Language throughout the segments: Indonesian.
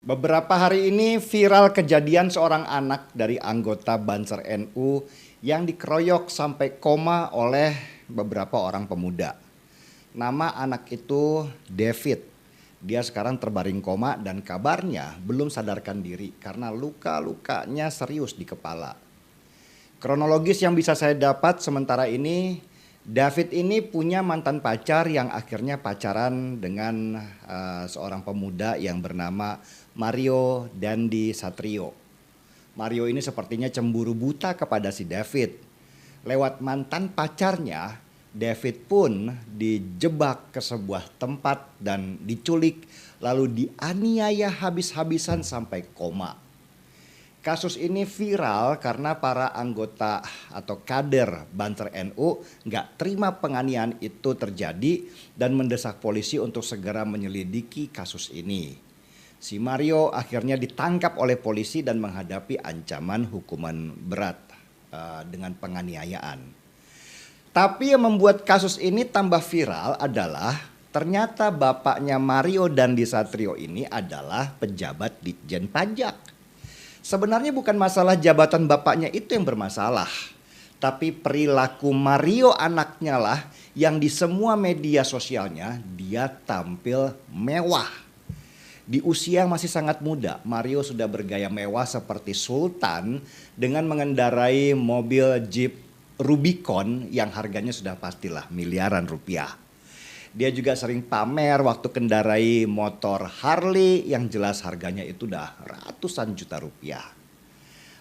Beberapa hari ini viral kejadian seorang anak dari anggota Banser NU yang dikeroyok sampai koma oleh beberapa orang pemuda. Nama anak itu David. Dia sekarang terbaring koma dan kabarnya belum sadarkan diri karena luka-lukanya serius di kepala. Kronologis yang bisa saya dapat sementara ini, David ini punya mantan pacar yang akhirnya pacaran dengan seorang pemuda yang bernama Mario Dandi Satrio. Mario ini sepertinya cemburu buta kepada si David. Lewat mantan pacarnya, David pun dijebak ke sebuah tempat dan diculik lalu dianiaya habis-habisan sampai koma. Kasus ini viral karena para anggota atau kader Banser NU nggak terima penganiayaan itu terjadi dan mendesak polisi untuk segera menyelidiki kasus ini. Si Mario akhirnya ditangkap oleh polisi dan menghadapi ancaman hukuman berat dengan penganiayaan. Tapi yang membuat kasus ini tambah viral adalah ternyata bapaknya Mario Dandi Satrio ini adalah pejabat Ditjen Pajak. Sebenarnya bukan masalah jabatan bapaknya itu yang bermasalah, tapi perilaku Mario anaknya lah yang di semua media sosialnya dia tampil mewah. Di usia yang masih sangat muda, Mario sudah bergaya mewah seperti sultan dengan mengendarai mobil Jeep Rubicon yang harganya sudah pastilah miliaran rupiah. Dia juga sering pamer waktu kendarai motor Harley yang jelas harganya itu udah ratusan juta rupiah.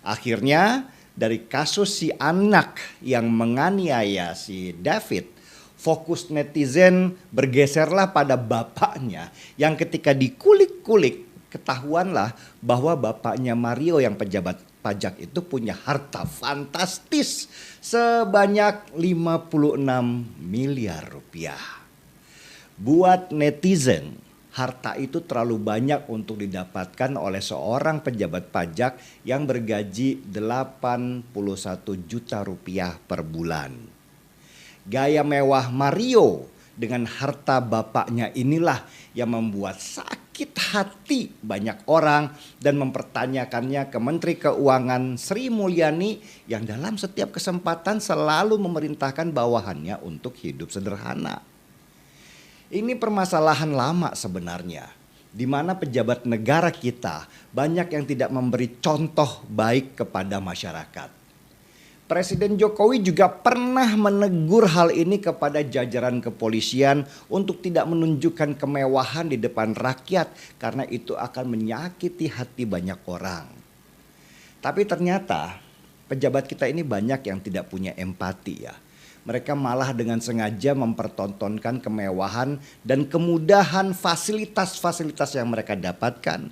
Akhirnya dari kasus si anak yang menganiaya si David, fokus netizen bergeserlah pada bapaknya yang ketika dikulik-kulik ketahuanlah bahwa bapaknya Mario yang pejabat pajak itu punya harta fantastis sebanyak 56 miliar rupiah. Buat netizen, harta itu terlalu banyak untuk didapatkan oleh seorang pejabat pajak yang bergaji 81 juta rupiah per bulan. Gaya mewah Mario dengan harta bapaknya inilah yang membuat sakit hati banyak orang dan mempertanyakannya ke Menteri Keuangan Sri Mulyani yang dalam setiap kesempatan selalu memerintahkan bawahannya untuk hidup sederhana. Ini permasalahan lama sebenarnya, di mana pejabat negara kita banyak yang tidak memberi contoh baik kepada masyarakat. Presiden Jokowi juga pernah menegur hal ini kepada jajaran kepolisian untuk tidak menunjukkan kemewahan di depan rakyat karena itu akan menyakiti hati banyak orang. Tapi ternyata pejabat kita ini banyak yang tidak punya empati ya. Mereka malah dengan sengaja mempertontonkan kemewahan dan kemudahan fasilitas-fasilitas yang mereka dapatkan.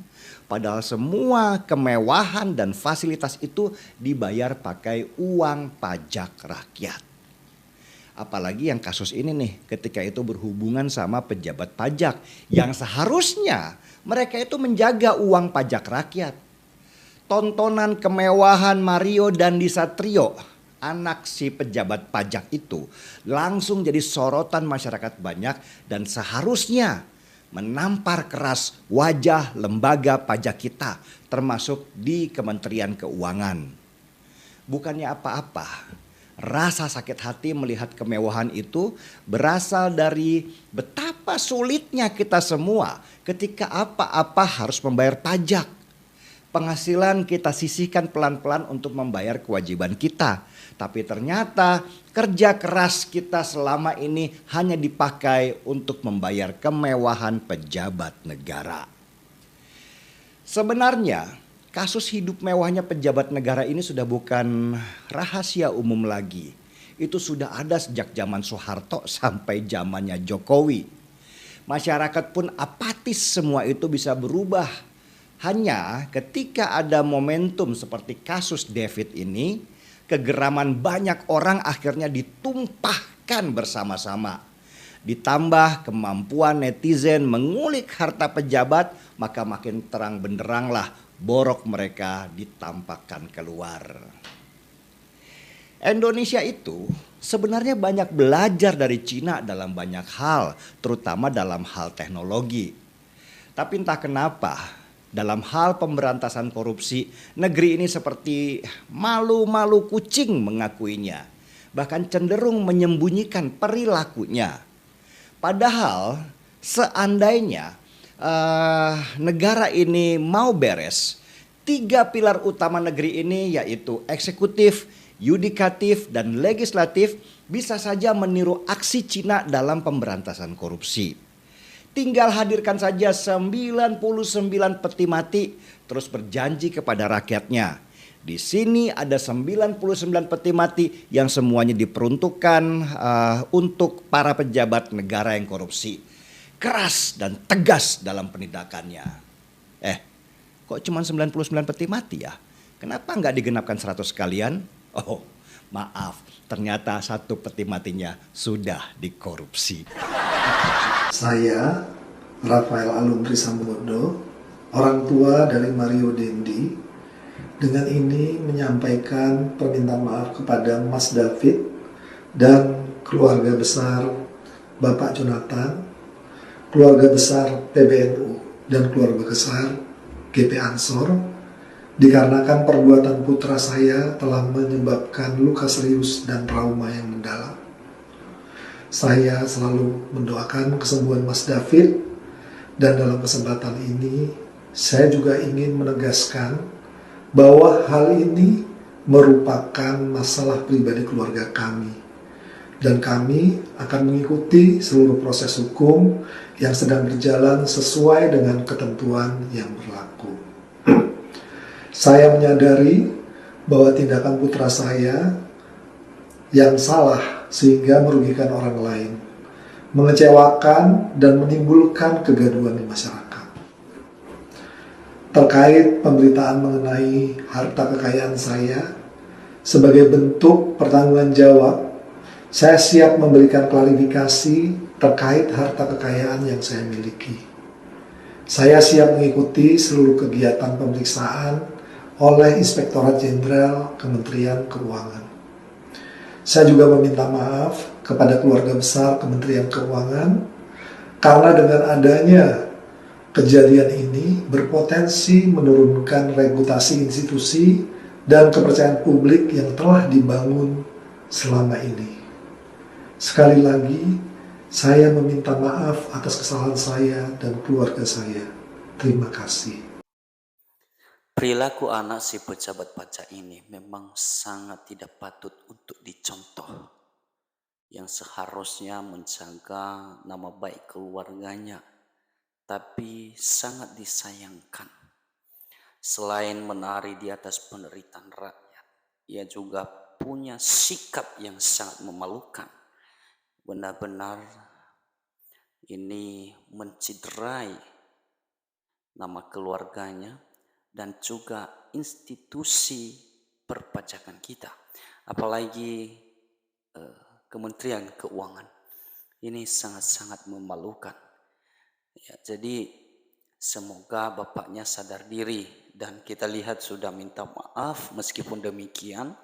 Padahal semua kemewahan dan fasilitas itu dibayar pakai uang pajak rakyat. Apalagi yang kasus ini nih, ketika itu berhubungan sama pejabat pajak yang seharusnya mereka itu menjaga uang pajak rakyat. Tontonan kemewahan Mario Dandi Satrio, anak si pejabat pajak itu langsung jadi sorotan masyarakat banyak dan seharusnya menampar keras wajah lembaga pajak kita termasuk di Kementerian Keuangan. Bukannya apa-apa, rasa sakit hati melihat kemewahan itu berasal dari betapa sulitnya kita semua ketika apa-apa harus membayar pajak. Penghasilan kita sisihkan pelan-pelan untuk membayar kewajiban kita. Tapi ternyata kerja keras kita selama ini hanya dipakai untuk membayar kemewahan pejabat negara. Sebenarnya kasus hidup mewahnya pejabat negara ini sudah bukan rahasia umum lagi. Itu sudah ada sejak zaman Soeharto sampai zamannya Jokowi. Masyarakat pun apatis semua itu bisa berubah. Hanya ketika ada momentum seperti kasus David ini, kegeraman banyak orang akhirnya ditumpahkan bersama-sama. Ditambah kemampuan netizen mengulik harta pejabat, maka makin terang benderanglah borok mereka ditampakkan keluar. Indonesia itu sebenarnya banyak belajar dari Cina dalam banyak hal, terutama dalam hal teknologi. Tapi entah kenapa Dalam hal pemberantasan korupsi, negeri ini seperti malu-malu kucing mengakuinya, bahkan cenderung menyembunyikan perilakunya. Padahal seandainya negara ini mau beres, tiga pilar utama negeri ini yaitu eksekutif, yudikatif, dan legislatif bisa saja meniru aksi Cina dalam pemberantasan korupsi. Tinggal hadirkan saja 99 peti mati terus berjanji kepada rakyatnya. Di sini ada 99 peti mati yang semuanya diperuntukkan untuk para pejabat negara yang korupsi. Keras dan tegas dalam penindakannya. Kok cuma 99 peti mati ya? Kenapa nggak digenapkan 100 sekalian? Oh, maaf, ternyata satu peti matinya sudah dikorupsi. Saya, Rafael Aluntri Sambodo, orang tua dari Mario Dendi, dengan ini menyampaikan permintaan maaf kepada Mas David dan keluarga besar Bapak Jonathan, keluarga besar PBNU, dan keluarga besar GP Ansor, dikarenakan perbuatan putra saya telah menyebabkan luka serius dan trauma yang mendalam. Saya selalu mendoakan kesembuhan Mas David, dan dalam kesempatan ini saya juga ingin menegaskan bahwa hal ini merupakan masalah pribadi keluarga kami, dan kami akan mengikuti seluruh proses hukum yang sedang berjalan sesuai dengan ketentuan yang berlaku. Saya menyadari bahwa tindakan putra saya yang salah sehingga merugikan orang lain, mengecewakan dan menimbulkan kegaduhan di masyarakat. Terkait pemberitaan mengenai harta kekayaan saya, sebagai bentuk pertanggungan jawab, saya siap memberikan klarifikasi terkait harta kekayaan yang saya miliki. Saya siap mengikuti seluruh kegiatan pemeriksaan oleh Inspektorat Jenderal Kementerian Keuangan. Saya juga meminta maaf kepada keluarga besar Kementerian Keuangan karena dengan adanya kejadian ini berpotensi menurunkan reputasi institusi dan kepercayaan publik yang telah dibangun selama ini. Sekali lagi, saya meminta maaf atas kesalahan saya dan keluarga saya. Terima kasih. Perilaku anak si pejabat pajak ini memang sangat tidak patut untuk dicontoh. Yang seharusnya menjaga nama baik keluarganya, tapi sangat disayangkan. Selain menari di atas penderitaan rakyat, ia juga punya sikap yang sangat memalukan. Benar-benar ini menciderai nama keluarganya dan juga institusi perpajakan kita, apalagi Kementerian Keuangan. Ini sangat-sangat memalukan. Ya, jadi semoga bapaknya sadar diri, dan kita lihat sudah minta maaf. Meskipun demikian,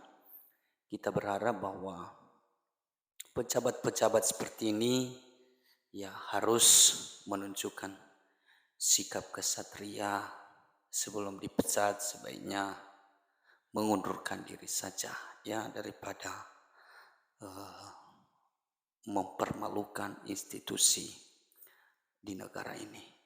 kita berharap bahwa pejabat-pejabat seperti ini ya harus menunjukkan sikap kesatria. Sebelum dipecat, sebaiknya mengundurkan diri saja ya, daripada mempermalukan institusi di negara ini.